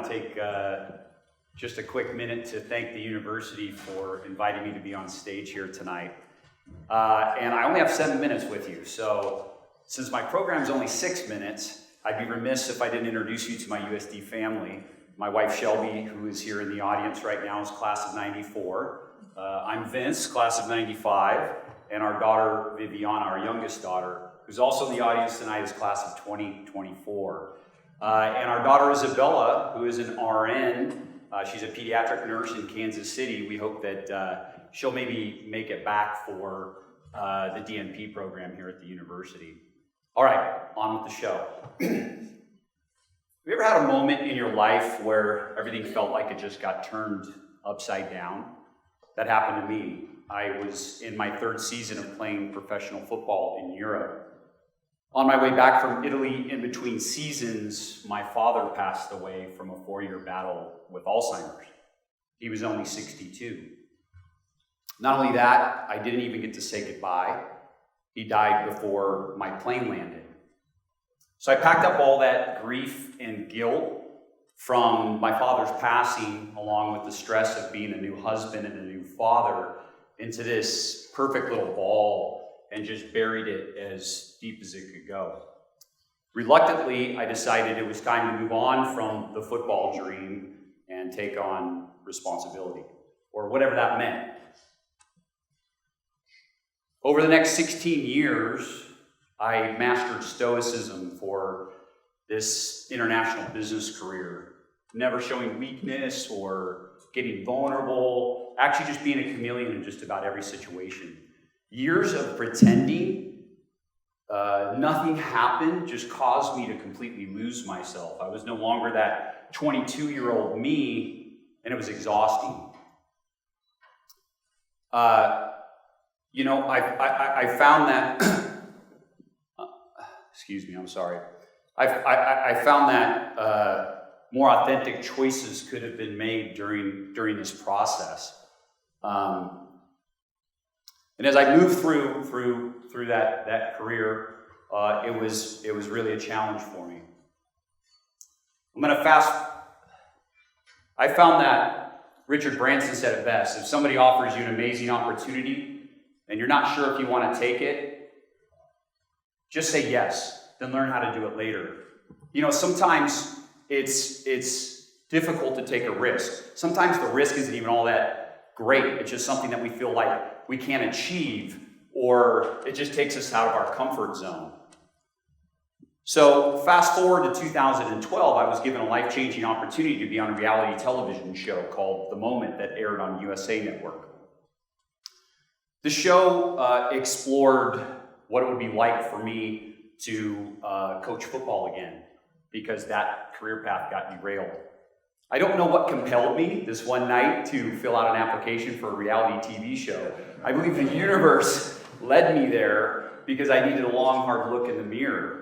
want to take just a quick minute to thank the university for inviting me to be on stage here tonight. And I only have 7 minutes with you, so since my program is only 6 minutes, I'd be remiss if I didn't introduce you to my USD family. My wife Shelby, who is here in the audience right now, is class of 94. I'm Vince, class of 95, and our daughter Viviana, our youngest daughter, who's also in the audience tonight, is class of 2024. And our daughter Isabella, who is an RN, she's a pediatric nurse in Kansas City. We hope that she'll maybe make it back for the DNP program here at the university. All right, on with the show. Have you ever had a moment in your life where everything felt like it just got turned upside down? That happened to me. I was in my 3rd season of playing professional football in Europe. On my way back from Italy, in between seasons, my father passed away from a 4-year battle with Alzheimer's. He was only 62. Not only that, I didn't even get to say goodbye. He died before my plane landed. So I packed up all that grief and guilt from my father's passing, along with the stress of being a new husband and a new father, into this perfect little ball, and just buried it as deep as it could go. Reluctantly, I decided it was time to move on from the football dream and take on responsibility, or whatever that meant. Over the next 16 years, I mastered Stoicism for this international business career, never showing weakness or getting vulnerable, actually just being a chameleon in just about every situation. Years of pretending, nothing happened, just caused me to completely lose myself. I was no longer that 22-year-old me, and it was exhausting. I found that, excuse me, I'm sorry. I found that more authentic choices could have been made during this process. And as I moved through that career, it was really a challenge for me. I found that Richard Branson said it best: if somebody offers you an amazing opportunity and you're not sure if you want to take it, just say yes, then learn how to do it later. Sometimes it's difficult to take a risk. Sometimes the risk isn't even all that great. It's just something that we feel like we can't achieve, or it just takes us out of our comfort zone. So fast forward to 2012, I was given a life-changing opportunity to be on a reality television show called The Moment that aired on USA Network. The show explored what it would be like for me to coach football again, because that career path got derailed. I don't know what compelled me this one night to fill out an application for a reality TV show. I believe the universe led me there because I needed a long, hard look in the mirror.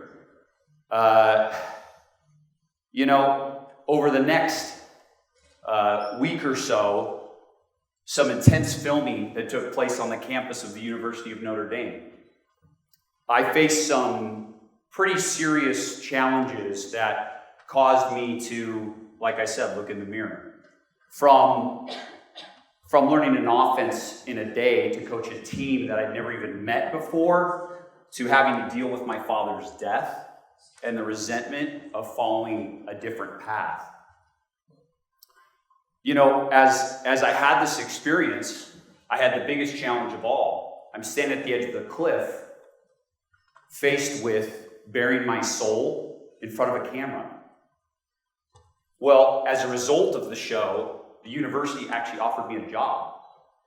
Over the next week or so, some intense filming that took place on the campus of the University of Notre Dame. I faced some pretty serious challenges that caused me to, like I said, look in the mirror. From learning an offense in a day to coach a team that I'd never even met before, to having to deal with my father's death and the resentment of following a different path. As I had this experience, I had the biggest challenge of all. I'm standing at the edge of the cliff, faced with burying my soul in front of a camera. Well, as a result of the show, the university actually offered me a job,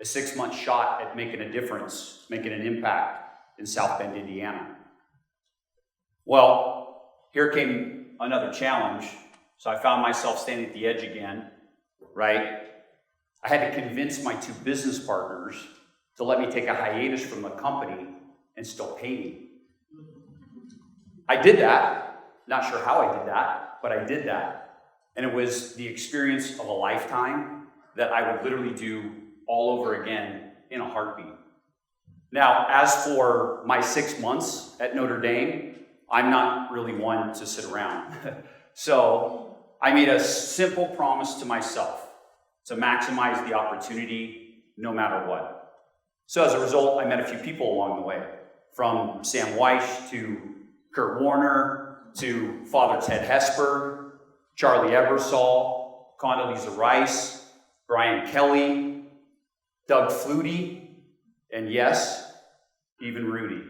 a 6-month shot at making a difference, making an impact in South Bend, Indiana. Well, here came another challenge. So I found myself standing at the edge again, right? I had to convince my 2 business partners to let me take a hiatus from the company and still pay me. I did that. Not sure how I did that, but I did that. And it was the experience of a lifetime that I would literally do all over again in a heartbeat. Now, as for my 6 months at Notre Dame, I'm not really one to sit around. So I made a simple promise to myself to maximize the opportunity no matter what. So as a result, I met a few people along the way, from Sam Weish to Kurt Warner to Father Ted Hesper, Charlie Ebersol, Condoleezza Rice, Brian Kelly, Doug Flutie, and yes, even Rudy.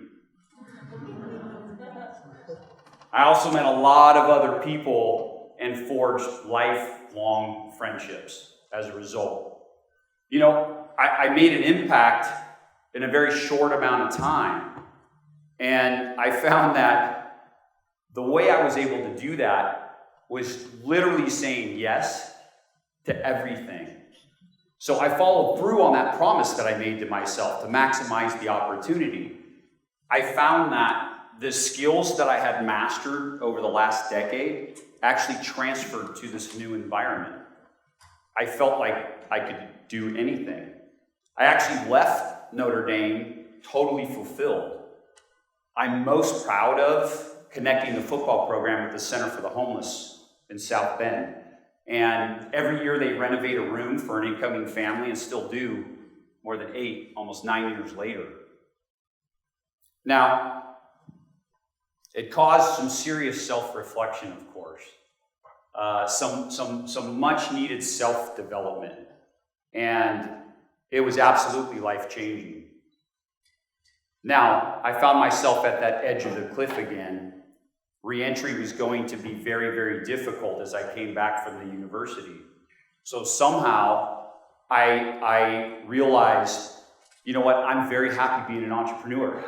I also met a lot of other people and forged lifelong friendships as a result. You know, I made an impact in a very short amount of time. And I found that the way I was able to do that was literally saying yes to everything. So I followed through on that promise that I made to myself to maximize the opportunity. I found that the skills that I had mastered over the last decade actually transferred to this new environment. I felt like I could do anything. I actually left Notre Dame totally fulfilled. I'm most proud of connecting the football program with the Center for the Homeless in South Bend. And every year they renovate a room for an incoming family and still do more than 8, almost 9 years later. Now, it caused some serious self-reflection, of course. Some much needed self-development. And it was absolutely life-changing. Now, I found myself at that edge of the cliff again. Reentry was going to be very, very difficult as I came back from the university. So somehow I realized, you know what, I'm very happy being an entrepreneur.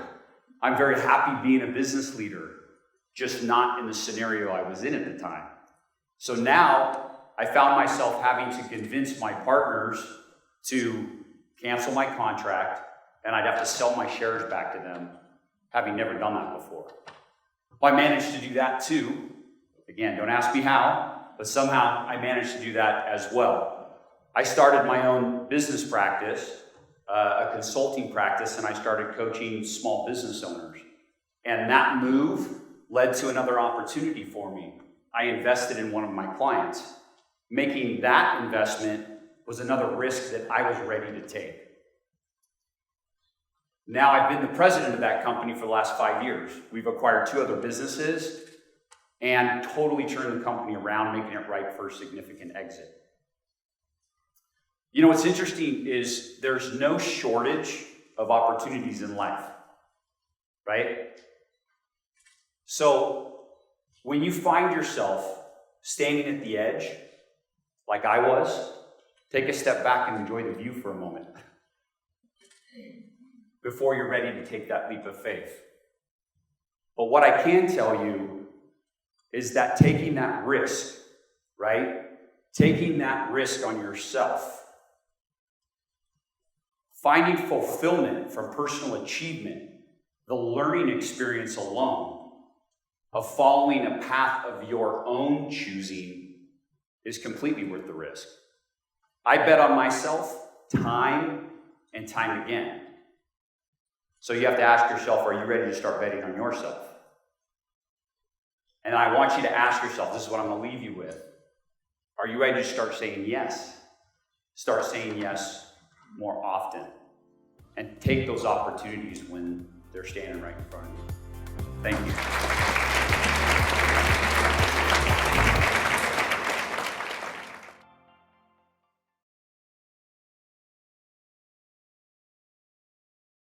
I'm very happy being a business leader, just not in the scenario I was in at the time. So now I found myself having to convince my partners to cancel my contract, and I'd have to sell my shares back to them, having never done that before. Well, I managed to do that too. Again, don't ask me how, but somehow I managed to do that as well. I started my own business practice, a consulting practice, and I started coaching small business owners. And that move led to another opportunity for me. I invested in one of my clients. Making that investment was another risk that I was ready to take. Now I've been the president of that company for the last 5 years. We've acquired 2 other businesses and totally turned the company around, making it ripe for a significant exit. You know, what's interesting is there's no shortage of opportunities in life, right? So when you find yourself standing at the edge, like I was, take a step back and enjoy the view for a moment before you're ready to take that leap of faith. But what I can tell you is that taking that risk, right? Taking that risk on yourself, finding fulfillment from personal achievement, the learning experience alone of following a path of your own choosing is completely worth the risk. I bet on myself time and time again. So you have to ask yourself, are you ready to start betting on yourself? And I want you to ask yourself, this is what I'm going to leave you with. Are you ready to start saying yes? Start saying yes more often. And take those opportunities when they're standing right in front of you. Thank you.